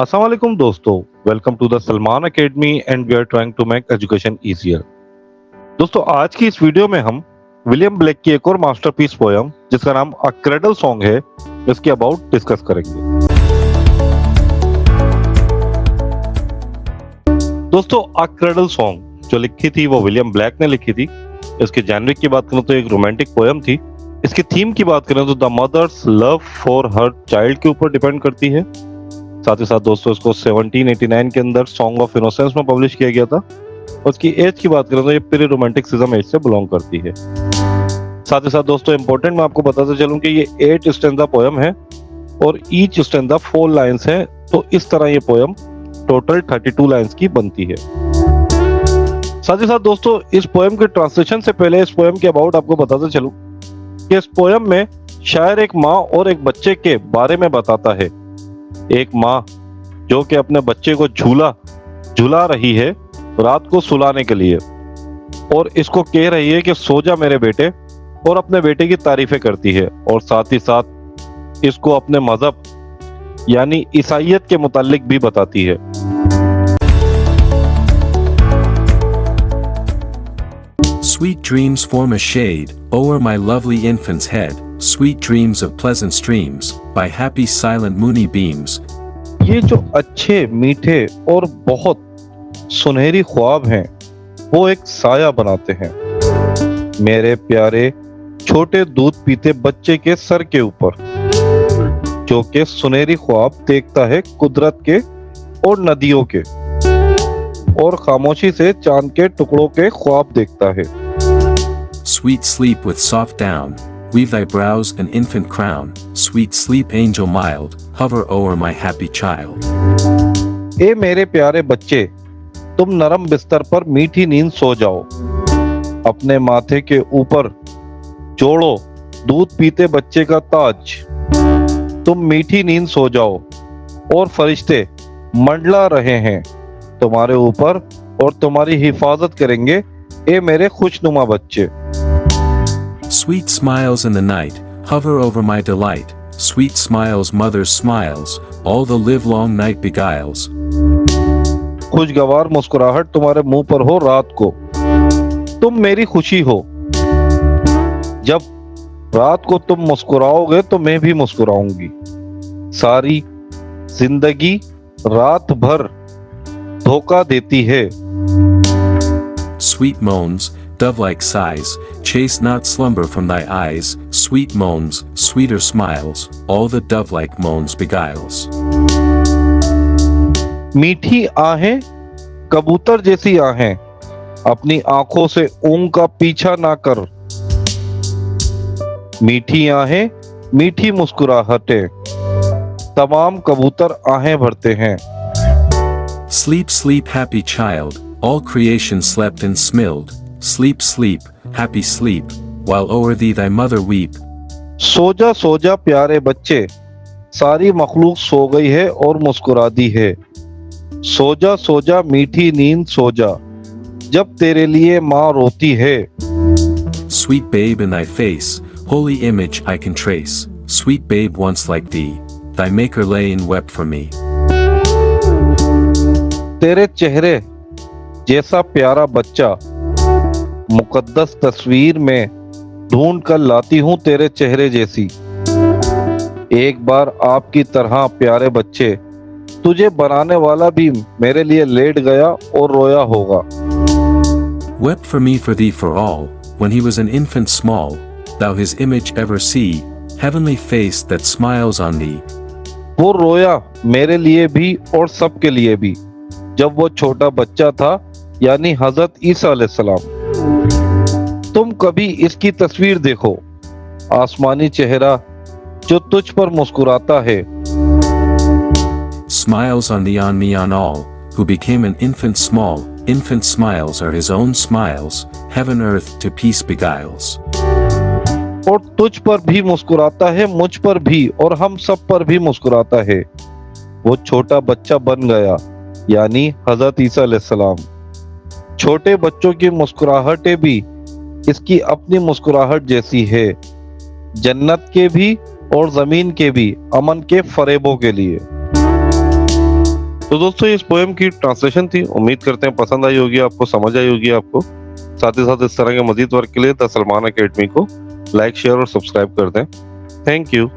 अस्सलाम वालेकुम दोस्तों, welcome to the Salman academy and we are trying to make education easier. दोस्तों, आज की इस वीडियो में हम विलियम ब्लेक की एक और मास्टरपीस पोयम जिसका नाम अ क्रेडल सॉन्ग है, इसके अबाउट डिस्कस करेंगे। दोस्तों, अ क्रेडल सॉन्ग जो लिखी थी वो विलियम ब्लेक ने लिखी थी। इसके जॉनर की बात करें तो एक रोमांटिक पोयम थी। इसकी थीम की बात करें तो the mother's love for her child के ऊपर डिपेंड करती है। साथ ही साथ दोस्तों, इसको 1789 के अंदर सॉन्ग ऑफ इनोसेंस में पब्लिश किया गया था। उसकी एज की बात करें तो ये प्री रोमांटिसिज्म एज से बिलोंग करती है। साथ ही साथ दोस्तों, इंपॉर्टेंट मैं आपको बताता चलूं कि ये 8 स्टैंजा पोयम है और ईच स्टैंजा 4 लाइंस है। तो इस तरह ये पोयम टोटल 32 लाइंस की बनती है। साथ ही साथ दोस्तों, इस पोयम के ट्रांसलेशन से पहले इस पोयम के अबाउट आपको बताता चलूं कि इस पोयम में शायर एक माँ और एक बच्चे के बारे में बताता है। एक माँ जो कि अपने बच्चे को झूला रही है रात को सुलाने के लिए, और इसको कह रही है कि सो जा मेरे बेटे, और अपने बेटे की तारीफें करती है। और साथ ही साथ इसको अपने मजहब यानी ईसाइयत के मुतालिक भी बताती है। Sweet dreams form a shade o'er my lovely infant's head, sweet dreams of pleasant streams, by happy silent moony beams. ये जो अच्छे मीठे और बहुत सुनहरी ख्वाब हैं वो एक साया बनाते हैं मेरे प्यारे छोटे दूध पीते बच्चे के सर के ऊपर, जो कि सुनहरी ख्वाब देखता है कुदरत के और नदियों के, और खामोशी से चांद के टुकड़ों के ख्वाब देखता है। Sweet sleep with soft down, weave thy brows an infant crown, sweet sleep angel mild, hover o'er my happy child. ए मेरे प्यारे बच्चे, तुम नरम बिस्तर पर मीठी नींद सो जाओ, अपने माथे के ऊपर जोड़ो दूध पीते बच्चे का ताज। तुम मीठी नींद सो जाओ और फरिश्ते मंडला रहे हैं तुम्हारे ऊपर और तुम्हारी हिफाजत करेंगे, ए मेरे खुशनुमा बच्चे। Sweet smiles in the night, hover over my delight, sweet smiles mother's smiles, all the livelong night beguiles. खुशगवार मुस्कुराहट तुम्हारे मुंह पर हो रात को, तुम मेरी खुशी हो। जब रात को तुम मुस्कुराओगे तो मैं भी मुस्कुराऊंगी। सारी जिंदगी रात भर धोखा देती है। Sweet moans, dove-like sighs, chase not slumber from thy eyes, sweet moans, sweeter smiles, all the dove-like moans beguiles. मीठी आहें कबूतर जैसी आहें, अपनी आंखों से ऊंग का पीछा ना कर। मीठी आहें मीठी मुस्कुराहटें, तमाम कबूतर आहें भरते हैं। Sleep, sleep, happy child, all creation slept and smilled. Sleep, sleep, happy sleep, while o'er thee thy mother weep. सो जा प्यारे बच्चे, सारी मखलूक सो गई है और मुस्कुरा दी है। सो जा मीठी नींद सो जा, जब तेरे लिए माँ रोती है। Sweet babe in thy face, holy image I can trace. Sweet babe once like thee, thy maker lay and wept for me. तेरे चेहरे जैसा प्यारा बच्चा मुकद्दस तस्वीर में ढूंढ कर लाती हूँ तेरे चेहरे जैसी। एक बार आपकी तरह प्यारे बच्चे, तुझे बनाने वाला भी मेरे लिए लेट गया और रोया होगा। Wept for me for thee for all, when he was an infant small, thou his image ever see, heavenly face that smiles on thee. वो रोया मेरे लिए भी और सबके लिए भी, जब वो छोटा बच्चा था, यानी हजरत ईसा अलैहिस्सलाम। तुम कभी इसकी तस्वीर देखो, आसमानी चेहरा जो तुझ पर मुस्कुराता है। Smiles on thee, on me, on all, who became an infant small, infant smiles are his own smiles, heaven earth to peace beguiles. और तुझ पर भी मुस्कुराता है, मुझ पर भी, और हम सब पर भी मुस्कुराता है। वो छोटा बच्चा बन गया, यानी हजरत ईसा अलैहिस्सलाम। छोटे बच्चों की मुस्कुराहटें भी इसकी अपनी मुस्कुराहट जैसी है, जन्नत के भी और जमीन के भी अमन के फरेबों के लिए। तो दोस्तों इस पोएम की ट्रांसलेशन थी, उम्मीद करते हैं पसंद आई होगी आपको, समझ आई होगी आपको। साथ ही साथ इस तरह के मजीद वर्क के लिए द सलमान अकेडमी को लाइक, शेयर और सब्सक्राइब कर दें। Thank you.